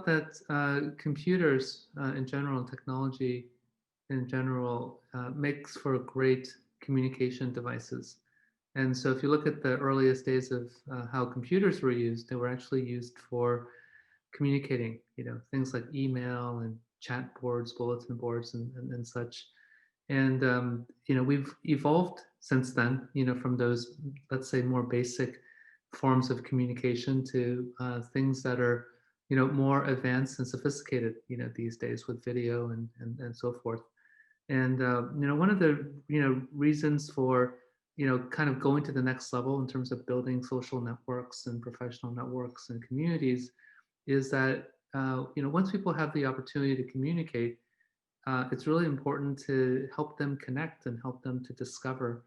thought that computers in general, and technology in general, makes for great communication devices. And so if you look at the earliest days of how computers were used, they were actually used for communicating, things like email and chat boards, bulletin boards, and such. And, we've evolved since then, from those, let's say, more basic forms of communication to things that are, more advanced and sophisticated, these days with video and so forth. And one of the reasons for kind of going to the next level in terms of building social networks and professional networks and communities is that once people have the opportunity to communicate, it's really important to help them connect and help them to discover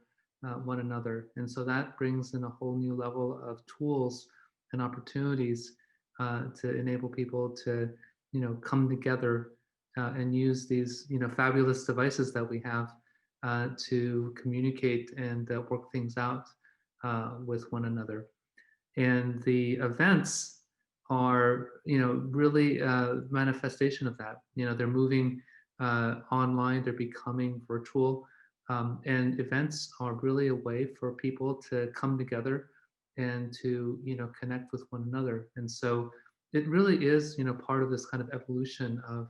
one another. And so that brings in a whole new level of tools and opportunities to enable people to, come together and use these, fabulous devices that we have to communicate and work things out with one another. And the events are really a manifestation of that. They're moving online, they're becoming virtual, and events are really a way for people to come together and to connect with one another. And so it really is part of this kind of evolution of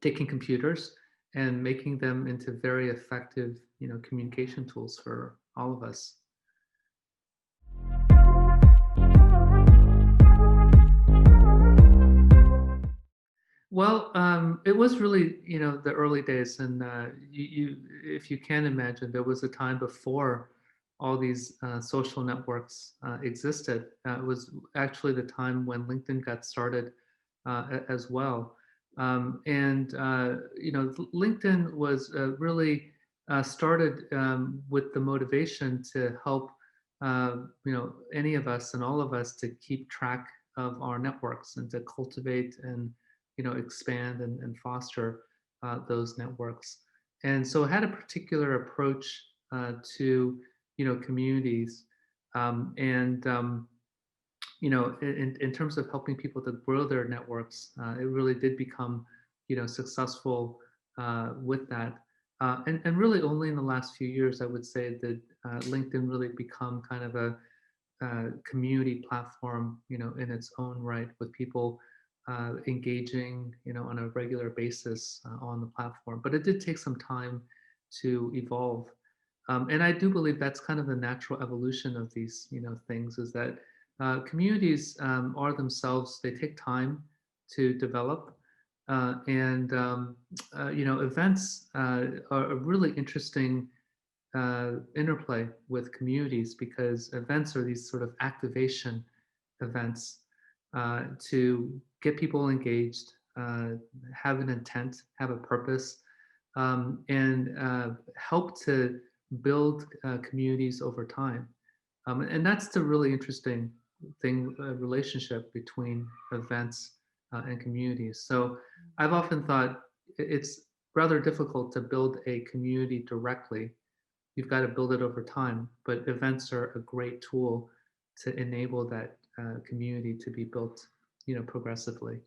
taking computers and making them into very effective communication tools for all of us. Well, it was really, the early days, and if you can imagine, there was a time before all these social networks existed. It was actually the time when LinkedIn got started as well, and LinkedIn was really started with the motivation to help, any of us and all of us to keep track of our networks and to cultivate and expand and foster those networks. And so it had a particular approach to, communities. And, in terms of helping people to grow their networks, it really did become, successful with that. And really only in the last few years, I would say that LinkedIn really become kind of a community platform, in its own right, with people engaging, on a regular basis on the platform. But it did take some time to evolve, and I do believe that's kind of the natural evolution of these, things. Is that communities are themselves, they take time to develop, and events are a really interesting interplay with communities, because events are these sort of activation events to get people engaged, have an intent, have a purpose, and help to build communities over time. And that's the really interesting thing, relationship between events and communities. So I've often thought it's rather difficult to build a community directly. You've got to build it over time, but events are a great tool to enable that community to be built, progressively.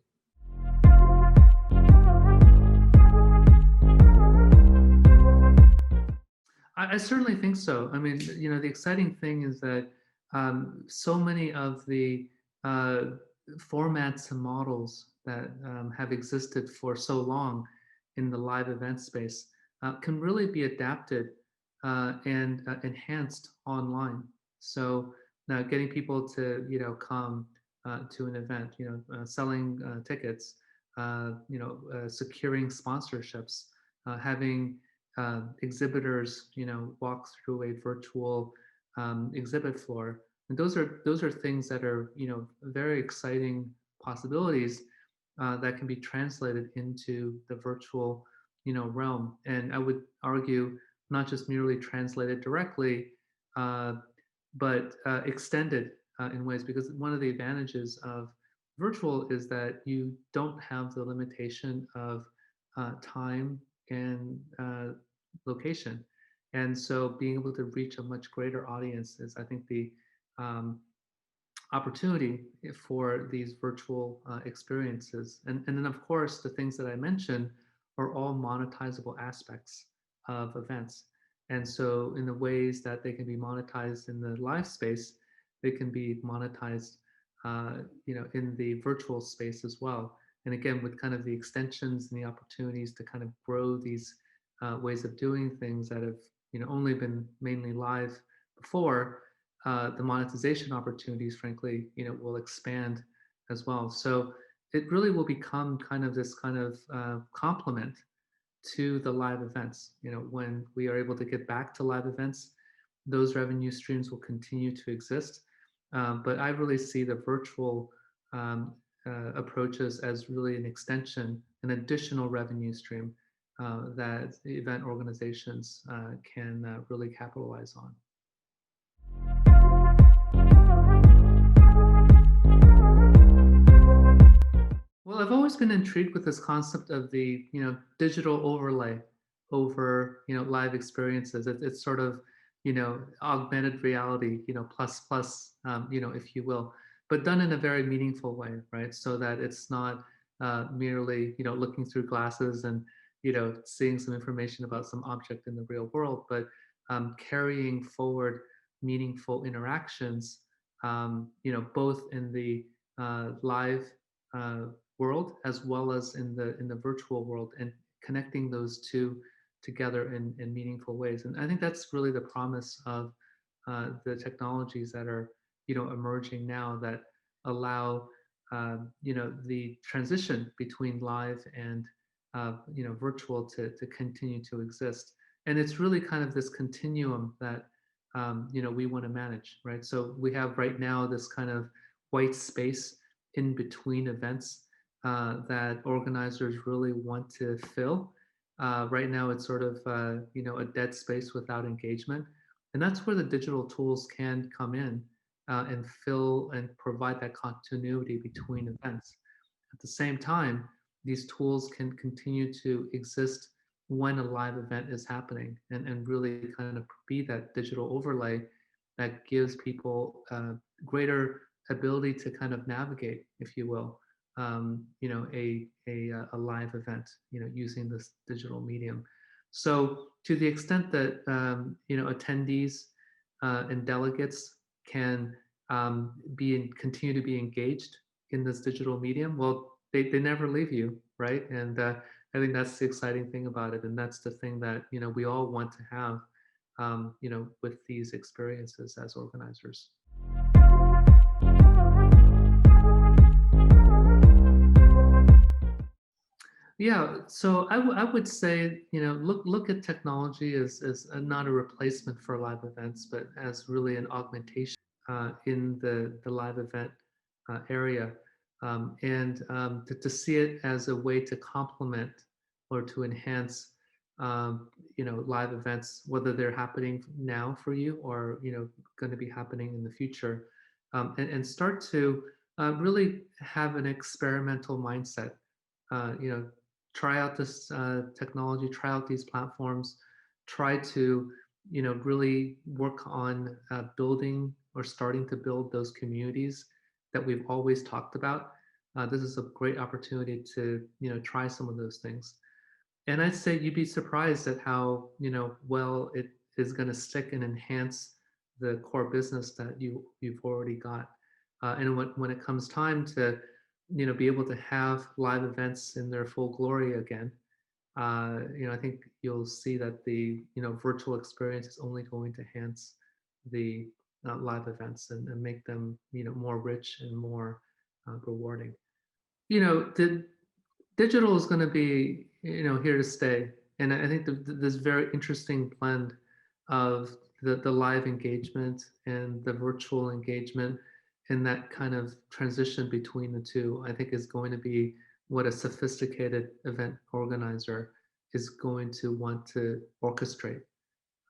I certainly think so. I mean, the exciting thing is that so many of the uh, formats and models that have existed for so long in the live event space can really be adapted and enhanced online. So now getting people to, come to an event, selling tickets, securing sponsorships, having exhibitors, walk through a virtual exhibit floor. And those are things that are, very exciting possibilities that can be translated into the virtual, realm. And I would argue not just merely translated directly, uh, but extended in ways, because one of the advantages of virtual is that you don't have the limitation of time and location. And so being able to reach a much greater audience is, I think, the um, opportunity for these virtual experiences. And then, of course, the things that I mentioned are all monetizable aspects of events. And so, in the ways that they can be monetized in the live space, they can be monetized, in the virtual space as well. And again, with kind of the extensions and the opportunities to kind of grow these ways of doing things that have, only been mainly live before, the monetization opportunities, frankly, will expand as well. So it really will become kind of this kind of complement to the live events. When we are able to get back to live events, those revenue streams will continue to exist. But I really see the virtual approaches as really an extension, an additional revenue stream that event organizations can really capitalize on. Well, I've always been intrigued with this concept of the, digital overlay over, live experiences. It's sort of, augmented reality, plus plus, if you will, but done in a very meaningful way, right? So that it's not merely, looking through glasses and, seeing some information about some object in the real world, but carrying forward meaningful interactions, both in the live uh, world as well as in the virtual world, and connecting those two together in meaningful ways. And I think that's really the promise of the technologies that are emerging now, that allow the transition between live and virtual to continue to exist. And it's really kind of this continuum that we want to manage, right? So we have right now this kind of white space in between events that organizers really want to fill. Right now, it's sort of a dead space without engagement, and that's where the digital tools can come in and fill and provide that continuity between events. At the same time, these tools can continue to exist when a live event is happening, and really kind of be that digital overlay that gives people greater ability to kind of navigate, if you will, a live event, using this digital medium. So to the extent that attendees and delegates can continue to be engaged in this digital medium, well, they never leave you, right? And I think that's the exciting thing about it, and that's the thing that we all want to have, with these experiences as organizers. Yeah, so I would say, look at technology as not a replacement for live events, but as really an augmentation in the live event area, and to see it as a way to complement or to enhance, live events, whether they're happening now for you or going to be happening in the future, and start to really have an experimental mindset. You know, try out this technology, try out these platforms, try to really work on building or starting to build those communities that we've always talked about. This is a great opportunity to try some of those things. And I'd say you'd be surprised at how well it is going to stick and enhance the core business that you've already got. And when it comes time to be able to have live events in their full glory again, I think you'll see that the virtual experience is only going to enhance the live events, and make them more rich and more rewarding. The digital is going to be here to stay, and I think this very interesting blend of the live engagement and the virtual engagement, and that kind of transition between the two, I think is going to be what a sophisticated event organizer is going to want to orchestrate.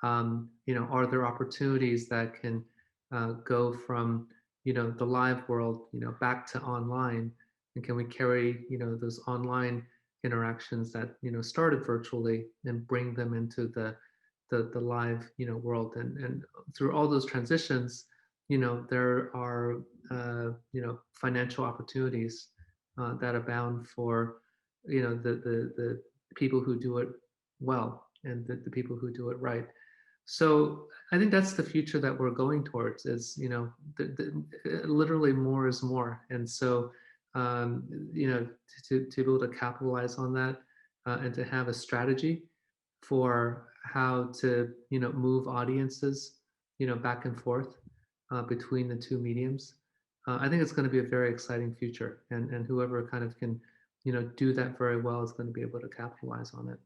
Are there opportunities that can go from the live world back to online, and can we carry those online interactions that started virtually and bring them into the live world, and through all those transitions there are financial opportunities that abound for the people who do it well and the people who do it right. So I think that's the future that we're going towards. Is literally more is more, and so to be able to capitalize on that and to have a strategy for how to move audiences back and forth between the two mediums. I think it's going to be a very exciting future, and whoever kind of can do that very well is going to be able to capitalize on it.